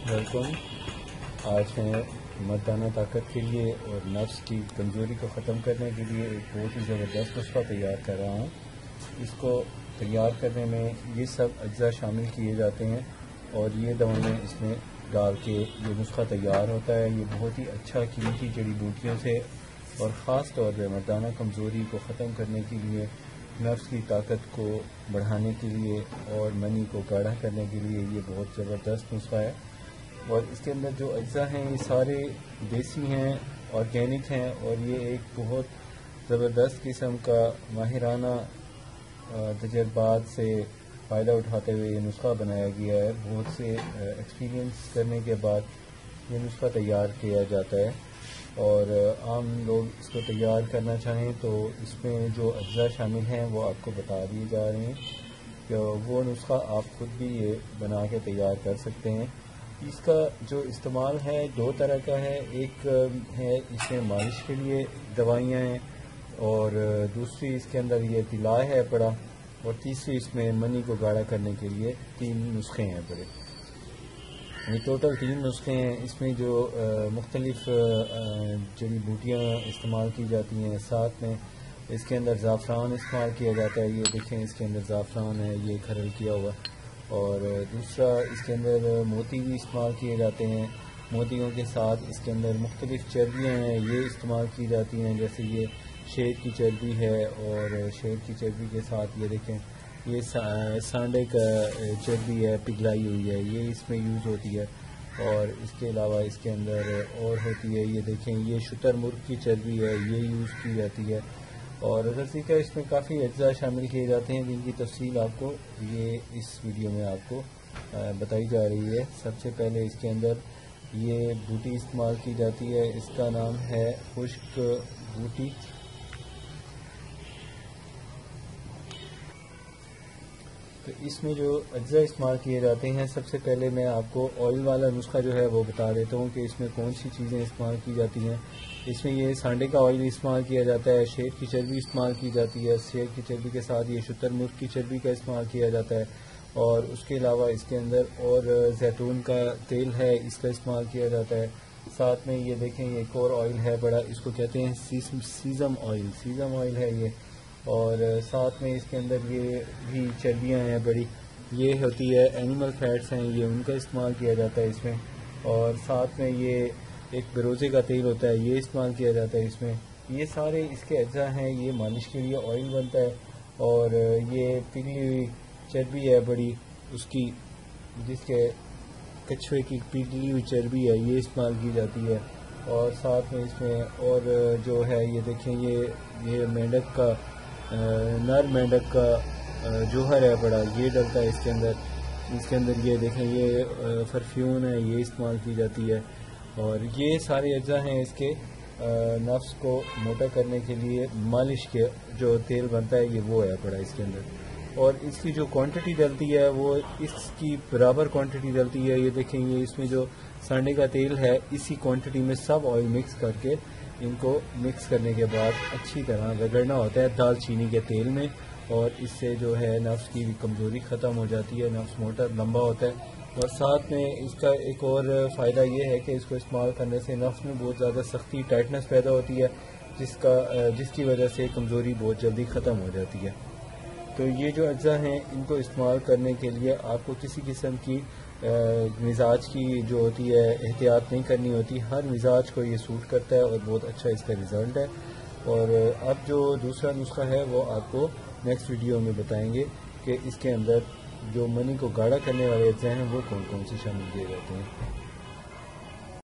Welcome. آج میں مردانہ طاقت کے لیے اور نفس کی کمزوری کو ختم کرنے کے لیے ایک بہت ہی زبردست نسخہ تیار کر رہا ہوں. اس کو تیار کرنے میں یہ سب اجزاء شامل کیے جاتے ہیں اور یہ دوائیں اس میں ڈال کے یہ نسخہ تیار ہوتا ہے. یہ بہت ہی اچھا قیمتی جڑی بوٹیوں سے اور خاص طور پہ مردانہ کمزوری کو ختم کرنے کے لیے، نفس کی طاقت کو بڑھانے کے لیے اور منی کو گاڑھا کرنے کے لیے یہ بہت زبردست نسخہ ہے. اور اس کے اندر جو اجزاء ہیں یہ سارے دیسی ہیں، آرگینک ہیں، اور یہ ایک بہت زبردست قسم کا ماہرانہ تجربات سے فائدہ اٹھاتے ہوئے یہ نسخہ بنایا گیا ہے. بہت سے ایکسپیرینس کرنے کے بعد یہ نسخہ تیار کیا جاتا ہے. اور عام لوگ اس کو تیار کرنا چاہیں تو اس میں جو اجزاء شامل ہیں وہ آپ کو بتا دیے جا رہے ہیں کہ وہ نسخہ آپ خود بھی یہ بنا کے تیار کر سکتے ہیں. اس کا جو استعمال ہے دو طرح کا ہے. ایک ہے اس میں مالش کے لیے دوائیاں ہیں، اور دوسری اس کے اندر یہ طلا ہے پڑا، اور تیسری اس میں منی کو گاڑھا کرنے کے لیے 3 نسخے ہیں پڑے. یہ ٹوٹل 3 نسخے ہیں. اس میں جو مختلف جڑی بوٹیاں استعمال کی جاتی ہیں، ساتھ میں اس کے اندر زعفران استعمال کیا جاتا ہے. یہ دیکھیں اس کے اندر زعفران ہے، یہ کھرل کیا ہوا. اور دوسرا اس کے اندر موتی بھی استعمال کیے جاتے ہیں. موتیوں کے ساتھ اس کے اندر مختلف چربیاں ہیں، یہ استعمال کی جاتی ہیں، جیسے یہ شیر کی چربی ہے. اور شیر کی چربی کے ساتھ یہ دیکھیں یہ سانڈے کا چربی ہے، پگھلائی ہوئی ہے، یہ اس میں یوز ہوتی ہے. اور اس کے علاوہ اس کے اندر اور ہوتی ہے، یہ دیکھیں یہ شتر مرغ کی چربی ہے، یہ یوز کی جاتی ہے. اور غذی کا اس میں کافی اجزاء شامل کیے جاتے ہیں جن کی تفصیل آپ کو یہ اس ویڈیو میں آپ کو بتائی جا رہی ہے. سب سے پہلے اس کے اندر یہ بوٹی استعمال کی جاتی ہے، اس کا نام ہے خشک بوٹی. تو اس میں جو اجزاء استعمال کیے جاتے ہیں، سب سے پہلے میں آپ کو آئل والا نسخہ جو ہے وہ بتا دیتا ہوں کہ اس میں کون سی چیزیں استعمال کی جاتی ہیں. اس میں یہ سانڈے کا آئل استعمال کیا جاتا ہے، شیر کی چربی استعمال کی جاتی ہے، شیر کی چربی کے ساتھ یہ شتر مرغ کی چربی کا استعمال کیا جاتا ہے. اور اس کے علاوہ اس کے اندر اور زیتون کا تیل ہے، اس کا استعمال کیا جاتا ہے. ساتھ میں یہ دیکھیں یہ ایک اور آئل ہے بڑا، اس کو کہتے ہیں سیزم آئل ہے یہ. اور ساتھ میں اس کے اندر یہ بھی چربیاں ہیں بڑی، یہ ہوتی ہے اینیمل فیٹس ہیں، یہ ان کا استعمال کیا جاتا ہے اس میں. اور ساتھ میں یہ ایک بروزے کا تیل ہوتا ہے، یہ استعمال کیا جاتا ہے اس میں. یہ سارے اس کے اجزاء ہیں. یہ مالش کے لیے آئل بنتا ہے. اور یہ پگھلی ہوئی چربی ہے بڑی، اس کی جس کے کچھوے کی پگھلی ہوئی چربی ہے، یہ استعمال کی جاتی ہے. اور ساتھ میں اس میں اور جو ہے یہ دیکھیں یہ مینڈک کا نر مینڈک کا جوہر ہے بڑا، یہ ڈلتا ہے اس کے اندر. اس کے اندر یہ دیکھیں یہ پرفیوم ہے، یہ استعمال کی جاتی ہے. اور یہ سارے اجزاء ہیں اس کے نفس کو موٹا کرنے کے لیے. مالش کے جو تیل بنتا ہے یہ وہ ہے پڑا اس کے اندر. اور اس کی جو کوانٹٹی ڈلتی ہے وہ اس کی برابر کوانٹٹی ڈلتی ہے. یہ دیکھیں یہ اس میں جو سانڈے کا تیل ہے، اسی کوانٹٹی میں سب آئل مکس کر کے ان کو مکس کرنے کے بعد اچھی طرح رگڑنا ہوتا ہے دال چینی کے تیل میں. اور اس سے جو ہے نفس کی کمزوری ختم ہو جاتی ہے، نفس موٹا لمبا ہوتا ہے. اور ساتھ میں اس کا ایک اور فائدہ یہ ہے کہ اس کو استعمال کرنے سے نفس میں بہت زیادہ سختی، ٹائٹنس پیدا ہوتی ہے، جس کی وجہ سے کمزوری بہت جلدی ختم ہو جاتی ہے. تو یہ جو اجزاء ہیں ان کو استعمال کرنے کے لیے آپ کو کسی قسم کی مزاج کی جو ہوتی ہے احتیاط نہیں کرنی ہوتی. ہر مزاج کو یہ سوٹ کرتا ہے اور بہت اچھا اس کا رزلٹ ہے. اور اب جو دوسرا نسخہ ہے وہ آپ کو نیکسٹ ویڈیو میں بتائیں گے کہ اس کے اندر جو منی کو گاڑھا کرنے والے اجزاء ہیں وہ کون کون سے شامل کیے جاتے ہیں.